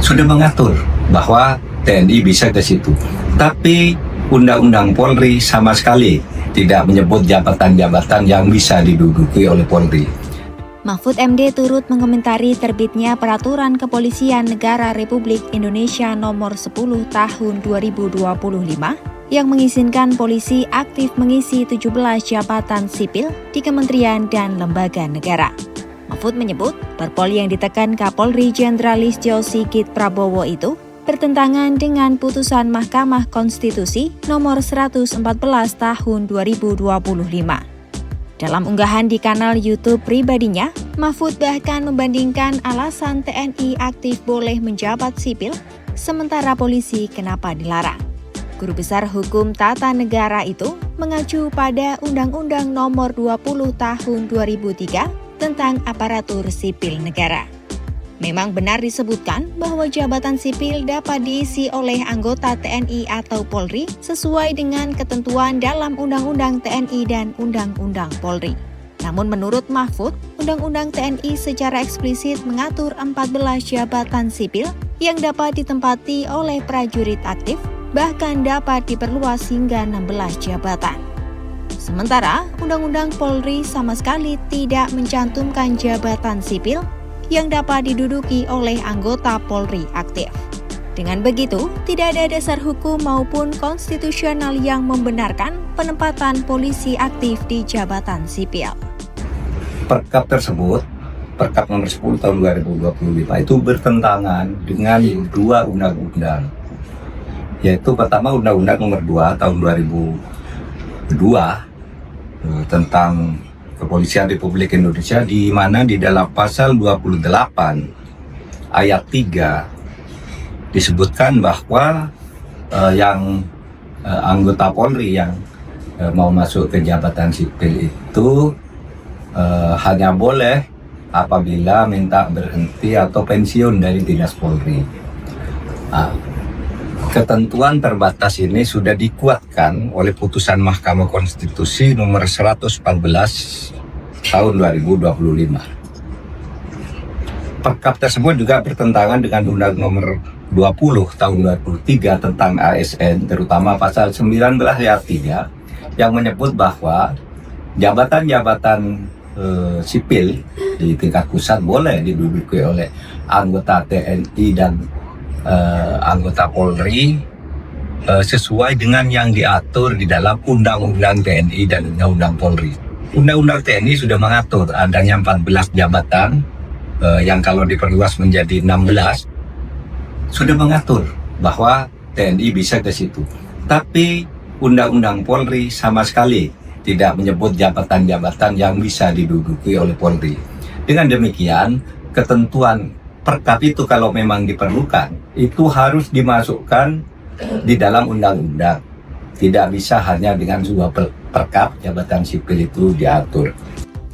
sudah mengatur bahwa TNI bisa ke situ. Tapi Undang-Undang Polri sama sekali tidak menyebut jabatan-jabatan yang bisa diduduki oleh Polri. Mahfud MD turut mengomentari terbitnya Peraturan Kepolisian Negara Republik Indonesia Nomor 10 Tahun 2025 yang mengizinkan polisi aktif mengisi 17 jabatan sipil di kementerian dan lembaga negara. Mahfud menyebut, Perpol yang ditekan Kapolri Jenderal Listio Sigit Prabowo itu bertentangan dengan putusan Mahkamah Konstitusi Nomor 114 Tahun 2025. Dalam unggahan di kanal YouTube pribadinya, Mahfud bahkan membandingkan alasan TNI aktif boleh menjabat sipil, sementara polisi kenapa dilarang. Guru Besar Hukum Tata Negara itu mengacu pada Undang-Undang Nomor 20 Tahun 2003 tentang aparatur sipil negara. Memang benar disebutkan bahwa jabatan sipil dapat diisi oleh anggota TNI atau Polri sesuai dengan ketentuan dalam Undang-Undang TNI dan Undang-Undang Polri. Namun menurut Mahfud, Undang-Undang TNI secara eksplisit mengatur 14 jabatan sipil yang dapat ditempati oleh prajurit aktif, bahkan dapat diperluas hingga 16 jabatan. Sementara, Undang-Undang Polri sama sekali tidak mencantumkan jabatan sipil yang dapat diduduki oleh anggota Polri aktif. Dengan begitu, tidak ada dasar hukum maupun konstitusional yang membenarkan penempatan polisi aktif di jabatan sipil. Perkap tersebut, Perkap nomor 10 tahun 2025 itu bertentangan dengan dua undang-undang. Yaitu pertama Undang-Undang nomor 2 tahun 2002 tentang Kepolisian Republik Indonesia, di mana di dalam pasal 28 ayat 3 disebutkan bahwa anggota Polri yang mau masuk ke jabatan sipil itu hanya boleh apabila minta berhenti atau pensiun dari dinas Polri. Ketentuan terbatas ini sudah dikuatkan oleh putusan Mahkamah Konstitusi nomor 114 tahun 2025. Perkap tersebut juga bertentangan dengan Undang nomor 20 tahun 2003 tentang ASN, terutama pasal 19 ayat 3 yang menyebut bahwa jabatan-jabatan sipil di tingkat pusat boleh diduduki oleh anggota TNI dan anggota Polri sesuai dengan yang diatur di dalam Undang-Undang TNI dan Undang-Undang Polri. Undang-Undang TNI sudah mengatur adanya 14 jabatan yang kalau diperluas menjadi 16 sudah mengatur bahwa TNI bisa ke situ. Tapi Undang-Undang Polri sama sekali tidak menyebut jabatan-jabatan yang bisa diduduki oleh Polri. Dengan demikian, ketentuan Perkap itu kalau memang diperlukan, itu harus dimasukkan di dalam undang-undang. Tidak bisa hanya dengan sebuah perkap jabatan sipil itu diatur.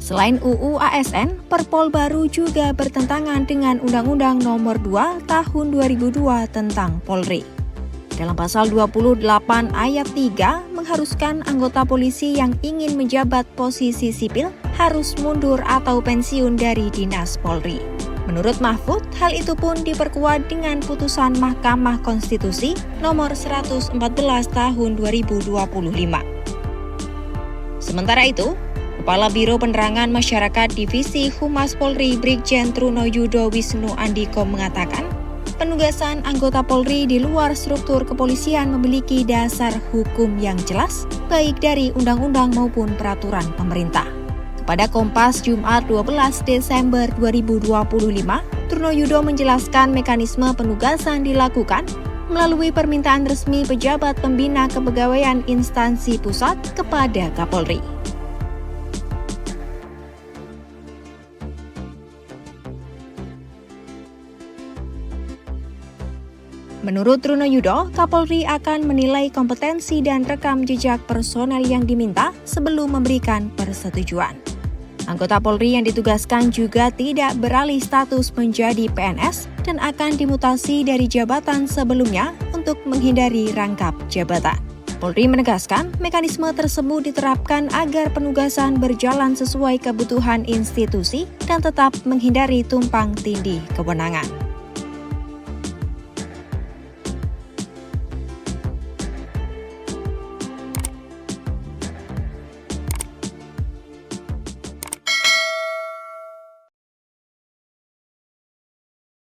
Selain UU ASN, Perpol baru juga bertentangan dengan Undang-Undang Nomor 2 Tahun 2002 tentang Polri. Dalam pasal 28 ayat 3 mengharuskan anggota polisi yang ingin menjabat posisi sipil harus mundur atau pensiun dari dinas Polri. Menurut Mahfud, hal itu pun diperkuat dengan putusan Mahkamah Konstitusi nomor 114 tahun 2025. Sementara itu, Kepala Biro Penerangan Masyarakat Divisi Humas Polri Brigjen Trunoyudo Wisnu Andiko mengatakan, penugasan anggota Polri di luar struktur kepolisian memiliki dasar hukum yang jelas, baik dari undang-undang maupun peraturan pemerintah. Pada Kompas Jumat 12 Desember 2025, Trunoyudo menjelaskan mekanisme penugasan dilakukan melalui permintaan resmi pejabat pembina kepegawaian instansi pusat kepada Kapolri. Menurut Trunoyudo, Kapolri akan menilai kompetensi dan rekam jejak personel yang diminta sebelum memberikan persetujuan. Anggota Polri yang ditugaskan juga tidak beralih status menjadi PNS dan akan dimutasi dari jabatan sebelumnya untuk menghindari rangkap jabatan. Polri menegaskan mekanisme tersebut diterapkan agar penugasan berjalan sesuai kebutuhan institusi dan tetap menghindari tumpang tindih kewenangan.